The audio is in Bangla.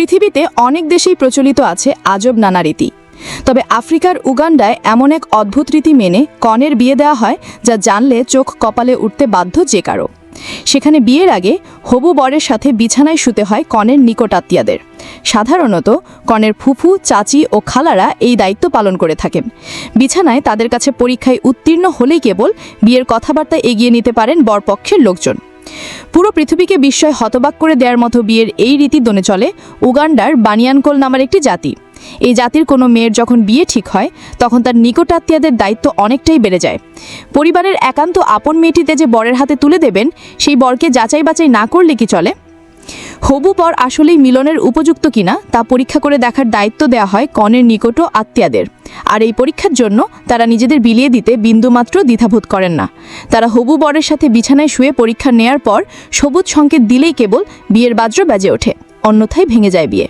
পৃথিবীতে অনেক দেশেই প্রচলিত আছে আজব নানা রীতি। তবে আফ্রিকার উগান্ডায় এমন এক অদ্ভুত রীতি মেনে কনের বিয়ে দেওয়া হয় যা জানলে চোখ কপালে উঠতে বাধ্য যে কারো। সেখানে বিয়ের আগে হবু বরের সাথে বিছানায় শুতে হয় কনের নিকটাত্মীয়দের। সাধারণত কনের ফুফু, চাচি ও খালারা এই দায়িত্ব পালন করে থাকেন। বিছানায় তাদের কাছে পরীক্ষায় উত্তীর্ণ হলেই কেবল বিয়ের কথাবার্তা এগিয়ে নিতে পারেন বরপক্ষের লোকজন। পুরো পৃথিবীকে বিস্ময় হতবাক করে দেওয়ার মতো বিয়ের এই রীতি দনে চলে উগান্ডার বানিয়ানকোল নামের একটি জাতি। এই জাতির কোনো মেয়ের যখন বিয়ে ঠিক হয় তখন তার নিকটাত্মীয়দের দায়িত্ব অনেকটাই বেড়ে যায়। পরিবারের একান্ত আপন মেয়েটিতে যে বরের হাতে তুলে দেবেন সেই বরকে যাচাই বাছাই না করলে কি চলে? হবু বর আসলেই মিলনের উপযুক্ত কিনা তা পরীক্ষা করে দেখার দায়িত্ব দেওয়া হয় কনের নিকট আত্মীয়দের। আর এই পরীক্ষার জন্য তারা নিজেদের বিলিয়ে দিতে বিন্দুমাত্র দ্বিধাবোধ করেন না। তারা হবু বরের সাথে বিছানায় শুয়ে পরীক্ষা নেয়ার পর সবুজ সংকেত দিলেই কেবল বিয়ের বাদ্র বেজে ওঠে, অন্যথায় ভেঙে যায় বিয়ে।